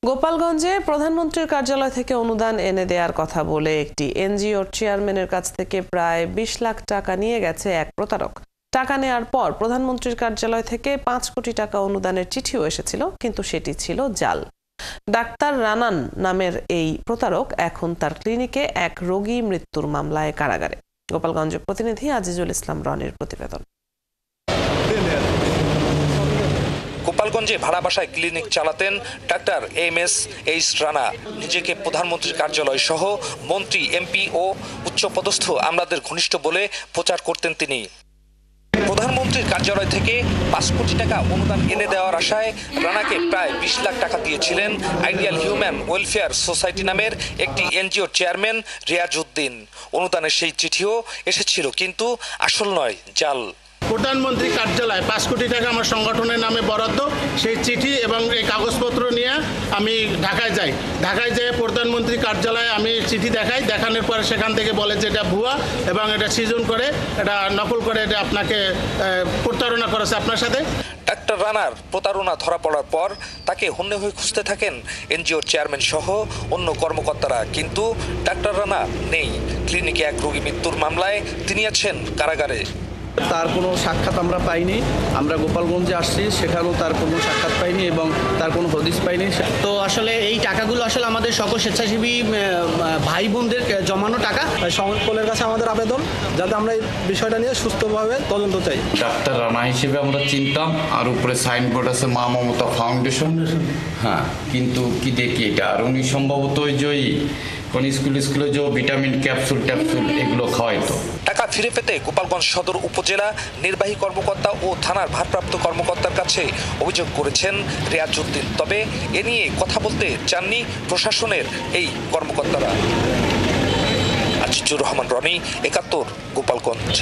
গোপালগঞ্জে প্রধানমন্ত্রীর কার্যালয় থেকে অনুদান এনে দেওয়ার কথা বলে একটি এনজিওর চেয়ারম্যানের কাছ থেকে প্রায় ২০ লাখ টাকা নিয়ে গেছে এক প্রতারক। টাকা নেয়ার পর প্রধানমন্ত্রীর কার্যালয় থেকে ৫ কোটি টাকা অনুদানের চিঠিও এসেছিল, কিন্তু সেটি ছিল জাল। ডাক্তার রানান নামের এই প্রতারক এখন তার ক্লিনিকে এক রোগী মৃত্যুর মামলায় কারাগারে। গোপালগঞ্জের প্রতিনিধি আজিজুল ইসলাম রনির প্রতিবেদন। গোপালগঞ্জে ভাড়া বাসায় ক্লিনিক চালাতেন ডাক্তার MS রানা। নিজেকে প্রধানমন্ত্রীর কার্যালয় সহ মন্ত্রী, MP ও উচ্চপদস্থ আমলাদের ঘনিষ্ঠ বলে প্রচার করতেন তিনি। প্রধানমন্ত্রীর কার্যালয় থেকে ৫ কোটি টাকা অনুদান এনে দেওয়ার আশায় রানাকে প্রায় ২০ লাখ টাকা দিয়েছিলেন আইডিয়াল হিউম্যান ওয়েলফেয়ার সোসাইটি নামের একটি এনজিওর চেয়ারম্যান রিয়াজউদ্দিন। অনুদানের সেই চিঠিও এসেছিল, কিন্তু আসল নয়, জাল। প্রধানমন্ত্রী কার্যালয় ৫ কোটি টাকা আমার সংগঠনের নামে বরাদ্দ, সেই চিঠি এবং এই কাগজপত্র নিয়ে আমি ঢাকায় যাই। ঢাকায় যেয়ে প্রধানমন্ত্রী কার্যালয়ে আমি চিঠি দেখানোর পরে সেখান থেকে বলে যে এটা ভুয়া এবং এটা সৃজন করে, এটা নকল করে, এটা আপনাকে প্রতারণা করেছে আপনার সাথে। ডাক্তার রানার প্রতারণা ধরা পড়ার পর তাকে হন্যে হয়ে খুঁজতে থাকেন এনজিওর চেয়ারম্যান সহ অন্য কর্মকর্তারা, কিন্তু ডাক্তার রানা নেই। ক্লিনিকে এক রোগী মৃত্যুর মামলায় তিনি আছেন কারাগারে। তার কোনো সাক্ষাৎ আমরা পাইনি। আমরা গোপালগঞ্জে আসছি, সেখানেও তার কোনো সাক্ষাৎ পাইনি এবং তার কোনো হদিস পাইনি। তো আসলে এই টাকাগুলো আসলে আমাদের সকল স্বেচ্ছাসেবী ভাই বোনদের জমানো টাকা। সকলের কাছে আমাদের আবেদন যাতে আমরা এই বিষয়টা নিয়ে সুস্থভাবে তদন্ত চাই। ডাক্তার রানা হিসেবে আমরা চিনতাম, আর উপরে সাইনবোর্ড আছে মা মমতা ফাউন্ডেশন। হ্যাঁ, কিন্তু কি দেখি এটা, আর উনি সম্ভবত ওই যে কোন স্কুলে যে ভিটামিন ক্যাপসুল এগুলো খাওয়াইতো। টাকা ফিরে পেতে গোপালগঞ্জ সদর উপজেলা নির্বাহী কর্মকর্তা ও থানার ভারপ্রাপ্ত কর্মকর্তার কাছে অভিযোগ করেছেন রিয়াজউদ্দিন। তবে এ নিয়ে কথা বলতে চাননি প্রশাসনের এই কর্মকর্তারা। আজিজুর রহমান রনি, ৭১, গোপালগঞ্জ।